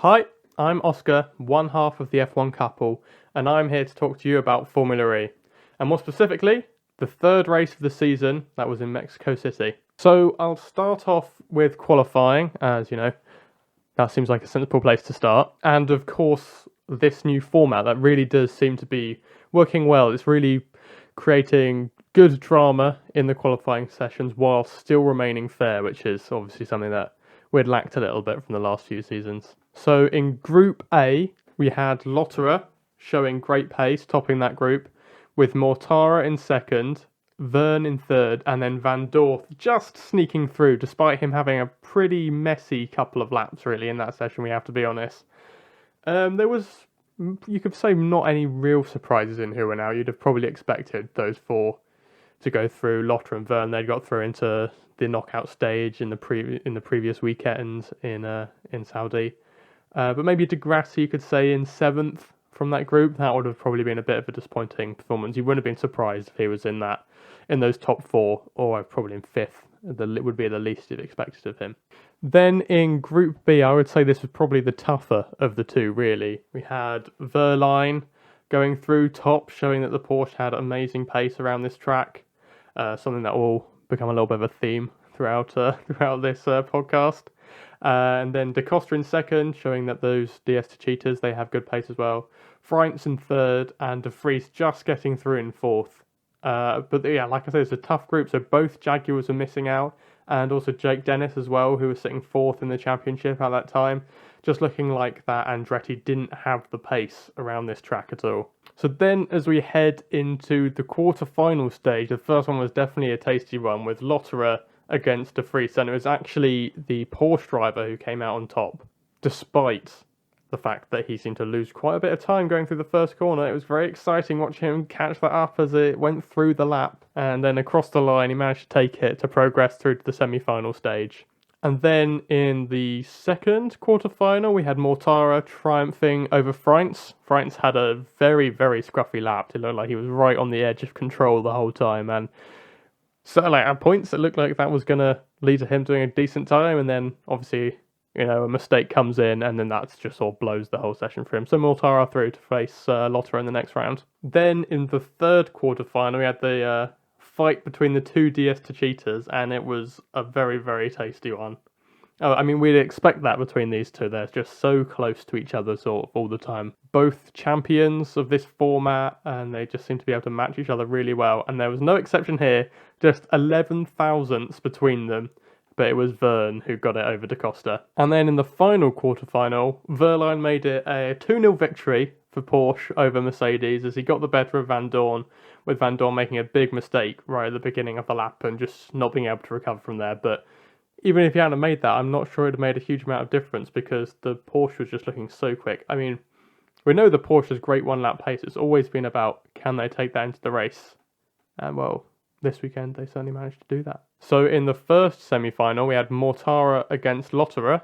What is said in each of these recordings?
Hi, I'm Oscar, one half of the F1 couple, and I'm here to talk to you about Formula E, and more specifically, the third race of the season that was in Mexico City. So I'll start off with qualifying, as you know, that seems like a sensible place to start, and of course, this new format that really does seem to be working well. It's really creating good drama in the qualifying sessions while still remaining fair, which is obviously something that we'd lacked a little bit from the last few seasons. So in Group A, we had Lotterer showing great pace, topping that group, with Mortara in second, Vergne in third, and then Vandoorne just sneaking through, despite him having a pretty messy couple of laps, really, in that session, we have to be honest. There was, you could say, not any real surprises in Heuer now. You'd have probably expected those four to go through. Lotterer and Vergne, they'd got through into the knockout stage in the previous weekend in Saudi. But maybe de Grassi, you could say, in seventh from that group. That would have probably been a bit of a disappointing performance. You wouldn't have been surprised if he was in those top four, or probably in fifth. It would be the least you'd expected of him. Then in Group B, I would say this was probably the tougher of the two, really. We had Vergne going through top, showing that the Porsche had amazing pace around this track. Something that will become a little bit of a theme throughout this podcast. And then Costa in second, showing that those DS Techeetahs, they have good pace as well. Frijns in third, and Vries just getting through in fourth. But yeah, like I said, it's a tough group, so both Jaguars are missing out, and also Jake Dennis as well, who was sitting fourth in the championship at that time. Just looking like that Andretti didn't have the pace around this track at all. So then as we head into the quarter-final stage, the first one was definitely a tasty one with Lotterer against De Vries, and it was actually the Porsche driver who came out on top, despite the fact that he seemed to lose quite a bit of time going through the first corner. It was very exciting watching him catch that up as it went through the lap, and then across the line he managed to take it to progress through to the semi-final stage. And then in the second quarter-final, we had Mortara triumphing over Frijns. Frijns had a very, very scruffy lap. It looked like he was right on the edge of control the whole time, and so like at points it looked like that was going to lead to him doing a decent time, and then obviously, you know, a mistake comes in, and then that's just sort of blows the whole session for him. So Mortara through to face Lotterer in the next round. Then in the third quarter-final, we had the fight between the two DS Techeetahs, and it was a very, very tasty one. Oh, I mean, we'd expect that between these two. They're just so close to each other sort of all the time. Both champions of this format, and they just seem to be able to match each other really well. And there was no exception here, just 11 thousandths between them. But it was Vergne who got it over Costa. And then in the final quarterfinal, Vergne made it a 2-0 victory for Porsche over Mercedes as he got the better of Vandoorne, with Vandoorne making a big mistake right at the beginning of the lap and just not being able to recover from there. But even if he hadn't made that, I'm not sure it would have made a huge amount of difference because the Porsche was just looking so quick. I mean, we know the Porsche's great one-lap pace. It's always been about, can they take that into the race? And well, this weekend they certainly managed to do that. So in the first semi-final, we had Mortara against Lotterer,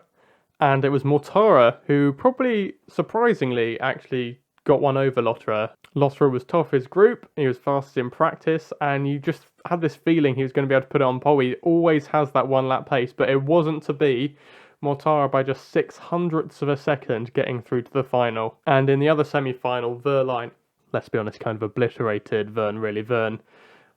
and it was Mortara who probably, surprisingly, actually got one over Lotterer. Lotterer was top of his group, he was fastest in practice, and you just had this feeling he was going to be able to put it on pole. He always has that one-lap pace, but it wasn't to be. Mortara by just 600ths of a second getting through to the final. And in the other semi-final, Vergne, let's be honest, kind of obliterated Vergne, really. Vergne,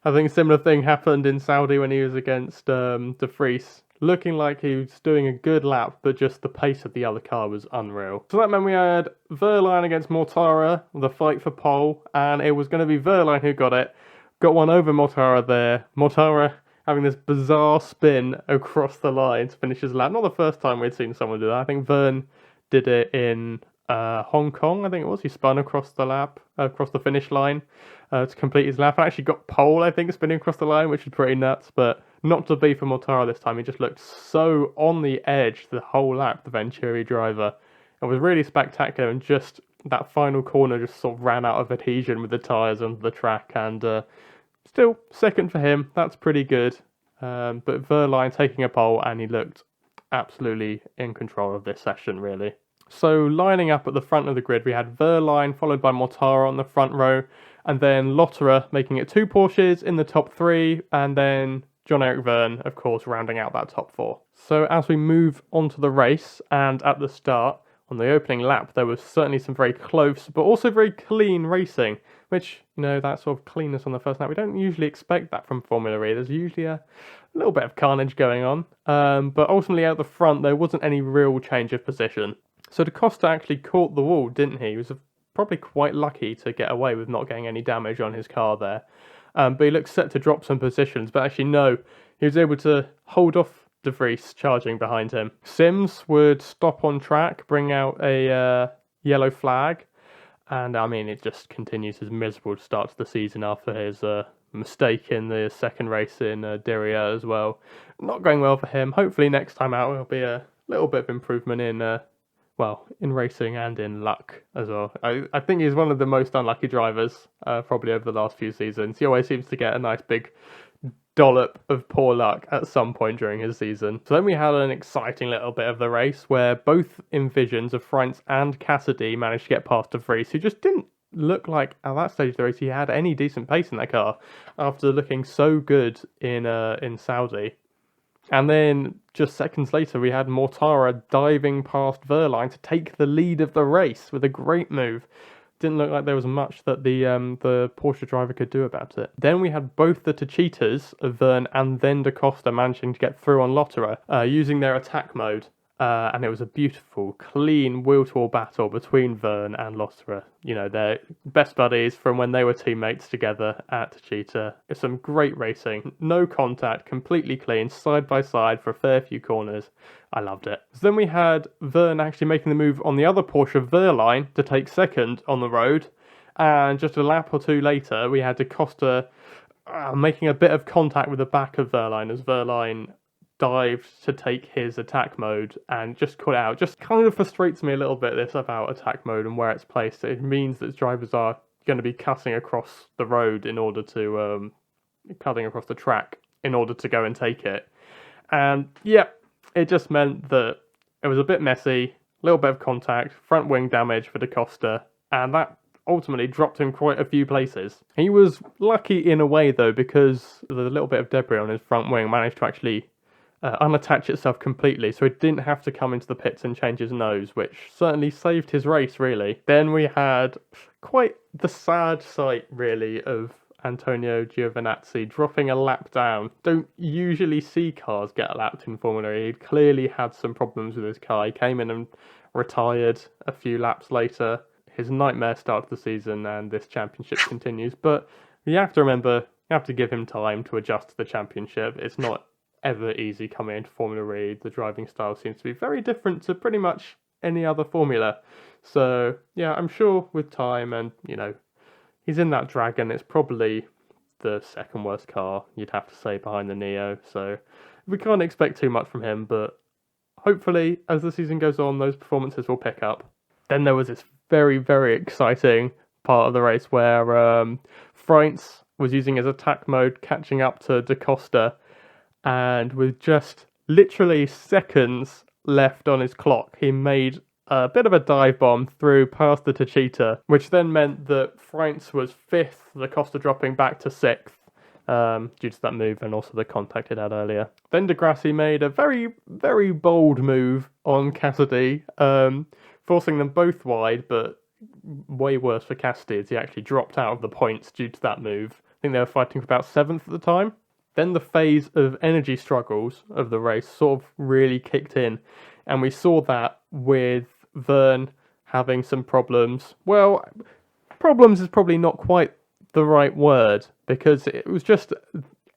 I think a similar thing happened in Saudi when he was against De Vries. Looking like he was doing a good lap, but just the pace of the other car was unreal. So that meant we had Vergne against Mortara, the fight for pole, and it was going to be Vergne who got it. Got one over Mortara there. Mortara having this bizarre spin across the line to finish his lap. Not the first time we'd seen someone do that. I think Vergne did it in Hong Kong, I think it was. He spun across the finish line to complete his lap. And actually got pole, I think, spinning across the line, which is pretty nuts, but not to be for Mortara this time. He just looked so on the edge the whole lap, the Venturi driver. It was really spectacular, and just that final corner just sort of ran out of adhesion with the tyres onto the track, and still second for him. That's pretty good. But Vergne taking a pole, and he looked absolutely in control of this session, really. So lining up at the front of the grid, we had Vergne followed by Mortara on the front row, and then Lotterer making it 2 Porsches in the top 3, and then Jean-Eric Vergne, of course, rounding out that top 4. So as we move on to the race, and at the start, on the opening lap, there was certainly some very close, but also very clean racing, which, you know, that sort of cleanness on the first lap, we don't usually expect that from Formula E. There's usually a little bit of carnage going on, but ultimately out the front, there wasn't any real change of position. So Costa actually caught the wall, didn't he? He was probably quite lucky to get away with not getting any damage on his car there. But he looks set to drop some positions, but actually no, he was able to hold off De Vries charging behind him. Sims would stop on track, bring out a yellow flag, and I mean, it just continues his miserable start to the season after his mistake in the second race in Diriyah as well. Not going well for him. Hopefully next time out will be a little bit of improvement in in racing and in luck as well. I think he's one of the most unlucky drivers probably over the last few seasons. He always seems to get a nice big dollop of poor luck at some point during his season. So then we had an exciting little bit of the race where both Envisions of Frijns and Cassidy managed to get past De Vries, who just didn't look like at that stage of the race he had any decent pace in that car after looking so good in Saudi. And then just seconds later we had Mortara diving past Vergne to take the lead of the race with a great move. Didn't look like there was much that the Porsche driver could do about it. Then we had both the Techeetahs of Vergne and then Costa managing to get through on Lotterer using their attack mode. And it was a beautiful, clean wheel-to-wheel battle between Vergne and Lotterer. You know, they're best buddies from when they were teammates together at Techeetah. It's some great racing, no contact, completely clean, side by side for a fair few corners. I loved it. So then we had Vergne actually making the move on the other Porsche, Vergne, to take second on the road. And just a lap or two later, we had Costa making a bit of contact with the back of Vergne as Vergne dived to take his attack mode and just cut out. Just kind of frustrates me a little bit, this about attack mode and where it's placed. It means that drivers are going to be cutting across the road in order to cutting across the track in order to go and take it. And yeah, it just meant that it was a bit messy, a little bit of contact, front wing damage for Costa, and that ultimately dropped him quite a few places. He was lucky in a way though, because the little bit of debris on his front wing managed to actually unattach itself completely, so he didn't have to come into the pits and change his nose, which certainly saved his race, really. Then we had quite the sad sight, really, of Antonio Giovinazzi dropping a lap down. Don't usually see cars get lapped in Formula E. He'd clearly had some problems with his car. He came in and retired a few laps later. His nightmare start to the season, and this championship continues. But you have to remember, you have to give him time to adjust to the championship. It's not ever easy coming into Formula E. The driving style seems to be very different to pretty much any other formula. So yeah, I'm sure with time, and you know, he's in that Dragon. It's probably the second worst car, you'd have to say, behind the Neo. So we can't expect too much from him, but hopefully as the season goes on, those performances will pick up. Then there was this very, very exciting part of the race where Frijns was using his attack mode, catching up to Costa, and with just literally seconds left on his clock, he made a bit of a dive bomb through past the Techeetah, which then meant that Frijns was 5th, Costa dropping back to 6th due to that move and also the contact he'd had earlier. Then Grassi made a very, very bold move on Cassidy, forcing them both wide, but way worse for Cassidy as he actually dropped out of the points due to that move. I think they were fighting for about 7th at the time. Then the phase of energy struggles of the race sort of really kicked in, and we saw that with Vergne having some problems. Well, problems is probably not quite the right word, because it was just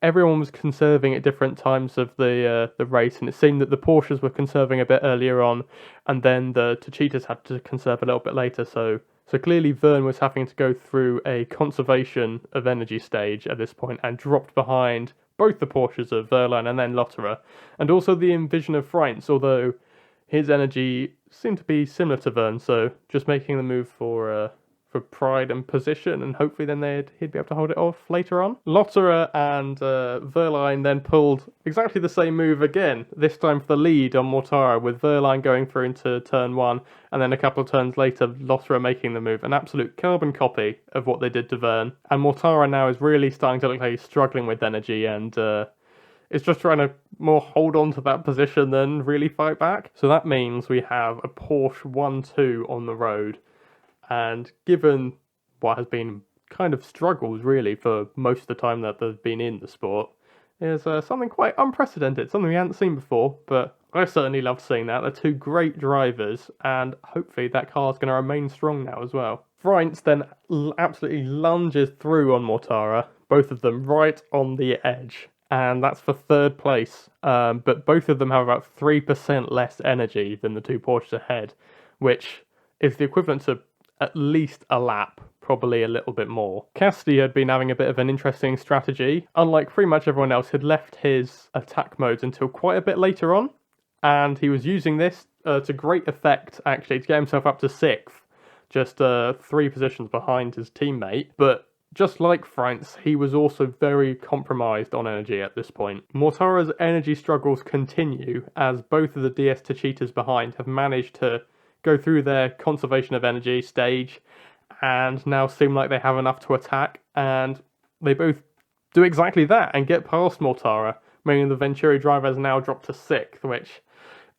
everyone was conserving at different times of the race, and it seemed that the Porsches were conserving a bit earlier on, and then the Techeetahs had to conserve a little bit later, so clearly Vergne was having to go through a conservation of energy stage at this point and dropped behind both the Porsches of Vergne and then Lotterer, and also the Envision of Frijns, although his energy seemed to be similar to Vergne, so just making the move for pride and position, and hopefully then he'd be able to hold it off later on. Lotterer and Vergne then pulled exactly the same move again, this time for the lead on Mortara, with Vergne going through into turn 1, and then a couple of turns later, Lotterer making the move. An absolute carbon copy of what they did to Vergne. And Mortara now is really starting to look like he's struggling with energy, and It's just trying to more hold on to that position than really fight back. So that means we have a Porsche 1-2 on the road. And given what has been kind of struggles really for most of the time that they've been in the sport, is something quite unprecedented, something we hadn't seen before, but I certainly love seeing that. They're two great drivers, and hopefully that car's going to remain strong now as well. Frijns then absolutely lunges through on Mortara, both of them right on the edge, and that's for third place. But both of them have about 3% less energy than the two Porsches ahead, which is the equivalent to at least a lap, probably a little bit more. Cassidy had been having a bit of an interesting strategy. Unlike pretty much everyone else, had left his attack modes until quite a bit later on, and he was using this to great effect, actually, to get himself up to 6th, just 3 positions behind his teammate. But just like Frijns, he was also very compromised on energy at this point. Mortara's energy struggles continue, as both of the DS Techeetahs behind have managed to go through their conservation of energy stage and now seem like they have enough to attack, and they both do exactly that and get past Mortara, meaning the Venturi driver has now dropped to 6th, which,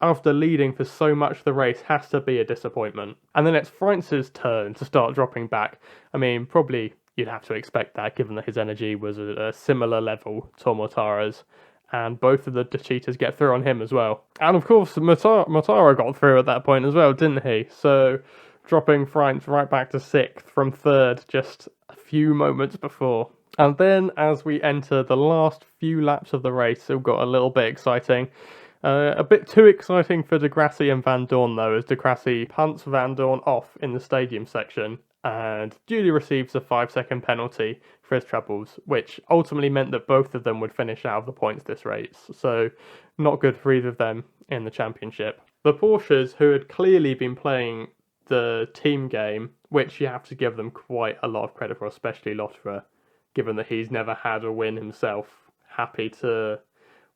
after leading for so much of the race, has to be a disappointment. And then it's Frijns' turn to start dropping back. I mean, probably you'd have to expect that, given that his energy was at a similar level to Mortara's, and both of the Techeetahs get through on him as well. And of course, Mortara got through at that point as well, didn't he? So, dropping Frijns right back to 6th from 3rd just a few moments before. And then, as we enter the last few laps of the race, it got a little bit exciting. A bit too exciting for Grassi and Vandoorne, though, as Grassi punts Vandoorne off in the stadium section and duly receives a 5-second penalty for his troubles, which ultimately meant that both of them would finish out of the points this race. So, not good for either of them in the championship. The Porsches, who had clearly been playing the team game, which you have to give them quite a lot of credit for, especially Lotterer, given that he's never had a win himself. Happy to,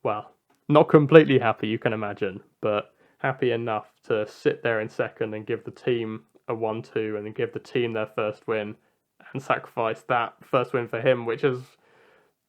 well, not completely happy, you can imagine, but happy enough to sit there in second and give the team a 1-2 and then give the team their first win and sacrifice that first win for him, which has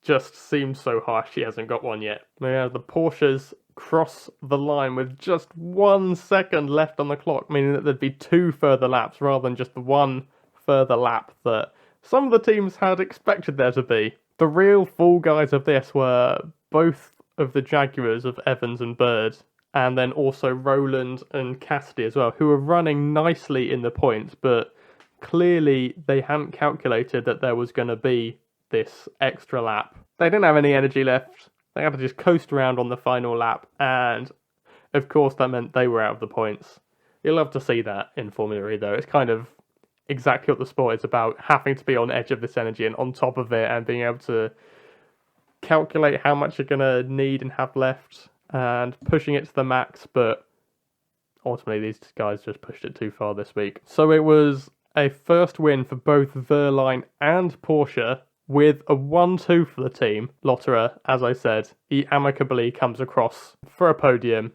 just seemed so harsh he hasn't got one yet. Yeah, the Porsches cross the line with just 1 second left on the clock, meaning that there'd be 2 further laps rather than just the 1 further lap that some of the teams had expected there to be. The real fall guys of this were both of the Jaguars of Evans and Bird, and then also Rowland and Cassidy as well, who were running nicely in the points, but clearly they hadn't calculated that there was going to be this extra lap. They didn't have any energy left. They had to just coast around on the final lap, and of course that meant they were out of the points. You'll love to see that in Formula E, though. It's kind of exactly what the sport is about, having to be on edge of this energy and on top of it and being able to calculate how much you're going to need and have left and pushing it to the max, but ultimately these guys just pushed it too far this week. So it was a first win for both Vergne and Porsche, with a 1-2 for the team. Lotterer, as I said, he amicably comes across for a podium,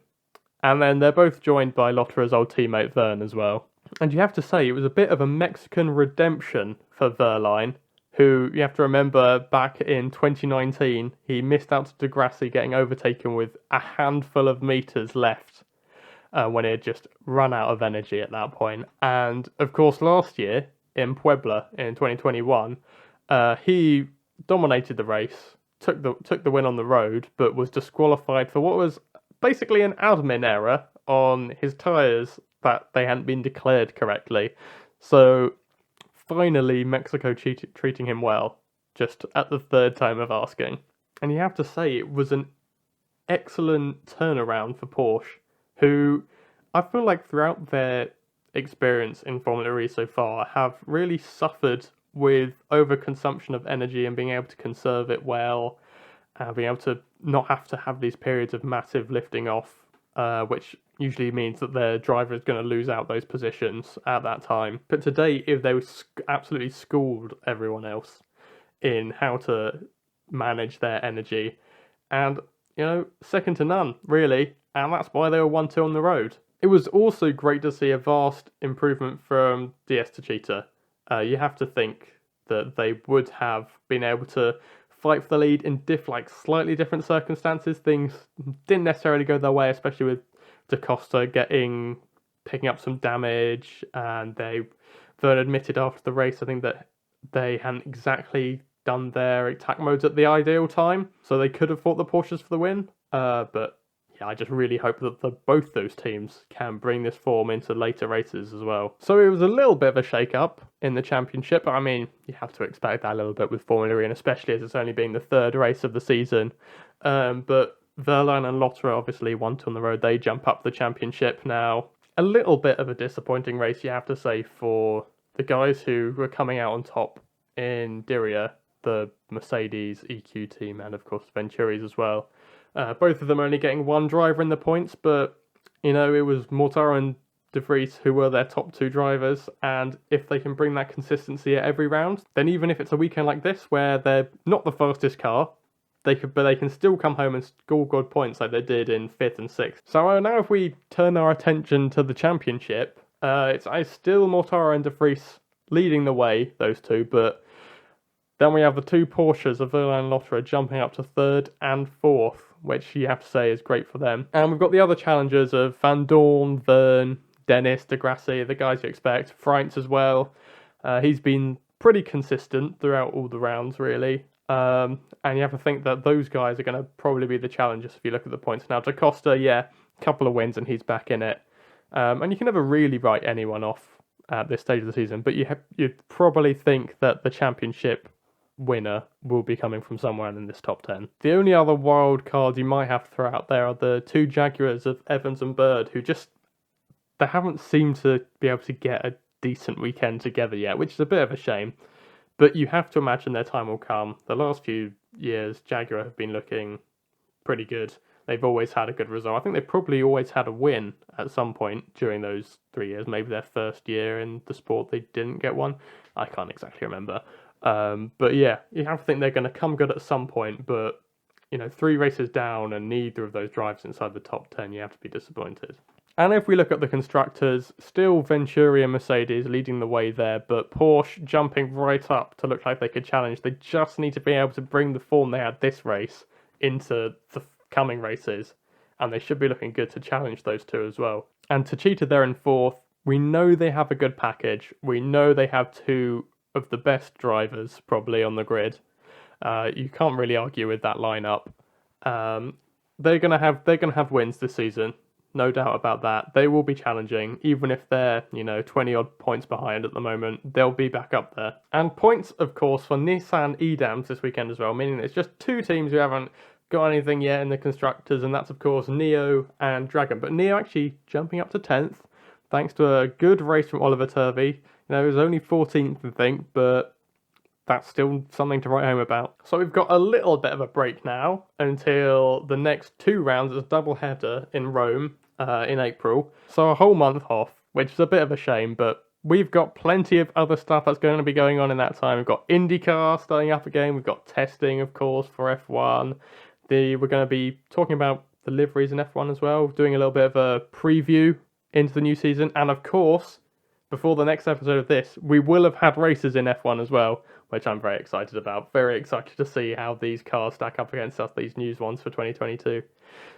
and then they're both joined by Lotterer's old teammate Vergne as well. And you have to say, it was a bit of a Mexican redemption for Vergne, who, you have to remember, back in 2019, he missed out to Grassi, getting overtaken with a handful of meters left when he had just run out of energy at that point. And, of course, last year, in Puebla, in 2021, he dominated the race, took the win on the road, but was disqualified for what was basically an admin error on his tyres that they hadn't been declared correctly. So, finally, Mexico treating him well, just at the 3rd time of asking. And you have to say, it was an excellent turnaround for Porsche, who I feel like throughout their experience in Formula E so far have really suffered with overconsumption of energy and being able to conserve it well, being able to not have to have these periods of massive lifting off, which usually means that their driver is going to lose out those positions at that time. But today, if they absolutely schooled everyone else in how to manage their energy, and, you know, second to none, really, and that's why they were 1-2 on the road. It was also great to see a vast improvement from DS Techeetah. You have to think that they would have been able to fight for the lead in slightly different circumstances. Things didn't necessarily go their way, especially with Costa picking up some damage, and Vergne admitted after the race, I think, that they hadn't exactly done their attack modes at the ideal time, so they could have fought the Porsches for the win. But yeah, I just really hope that both those teams can bring this form into later races as well. So it was a little bit of a shake-up in the championship. I mean, you have to expect that a little bit with Formula E, and especially as it's only been the third race of the season. But Vergne and Lotterer obviously won on the road. They jump up the championship now. A little bit of a disappointing race, you have to say, for the guys who were coming out on top in Diriyah, the Mercedes EQ team, and of course Venturi's as well. Both of them only getting one driver in the points, but it was Mortara and Vries who were their top two drivers, and if they can bring that consistency at every round, then even if it's a weekend like this where they're not the fastest car, they can still come home and score good points like they did in 5th and 6th. So now if we turn our attention to the championship, it's still Mortara and Vries leading the way, those two, but then we have the two Porsches of Vergne and Lotterer jumping up to 3rd and 4th, which you have to say is great for them. And we've got the other challengers of Vandoorne, Vergne, Dennis, Grassi, the guys you expect, Frijns as well. He's been pretty consistent throughout all the rounds, really. And you have to think that those guys are going to probably be the challengers if you look at the points now. Costa, yeah, a couple of wins and he's back in it. And you can never really write anyone off at this stage of the season, but you'd probably think that the championship winner will be coming from somewhere in this top 10. The only other wild cards you might have to throw out there are the two Jaguars of Evans and Bird, who they haven't seemed to be able to get a decent weekend together yet, which is a bit of a shame. But you have to imagine their time will come. The last few years, Jaguar have been looking pretty good. They've always had a good result. I think they've probably always had a win at some point during those 3 years. Maybe their first year in the sport they didn't get one. I can't exactly remember. But yeah, you have to think they're going to come good at some point. But 3 races down and neither of those drives inside the top 10, you have to be disappointed. And if we look at the constructors, still Venturi and Mercedes leading the way there, but Porsche jumping right up to look like they could challenge. They just need to be able to bring the form they had this race into the coming races, and they should be looking good to challenge those two as well. And Techeetah there in 4th. We know they have a good package. We know they have 2 of the best drivers probably on the grid. You can't really argue with that lineup. They're gonna have wins this season. No doubt about that. They will be challenging, even if they're, 20 odd points behind at the moment. They'll be back up there. And points, of course, for Nissan e.Dams this weekend as well, meaning it's just 2 teams who haven't got anything yet in the constructors, and that's, of course, Neo and Dragon. But Neo actually jumping up to 10th, thanks to a good race from Oliver Turvey. It was only 14th, I think, but that's still something to write home about. So we've got a little bit of a break now until the next 2 rounds. It's a double header in Rome in April. So a whole month off, which is a bit of a shame, but we've got plenty of other stuff that's going to be going on in that time. We've got IndyCar starting up again. We've got testing, of course, for F1. We're going to be talking about the liveries in F1 as well, doing a little bit of a preview into the new season. And of course, before the next episode of this, we will have had races in F1 as well, which I'm very excited about. Very excited to see how these cars stack up against us, these news ones for 2022.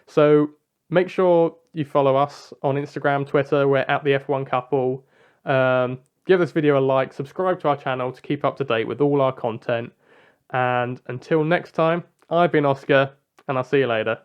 So make sure you follow us on Instagram, Twitter. We're at the F1 Couple. Give this video a like, subscribe to our channel to keep up to date with all our content. And until next time, I've been Oscar, and I'll see you later.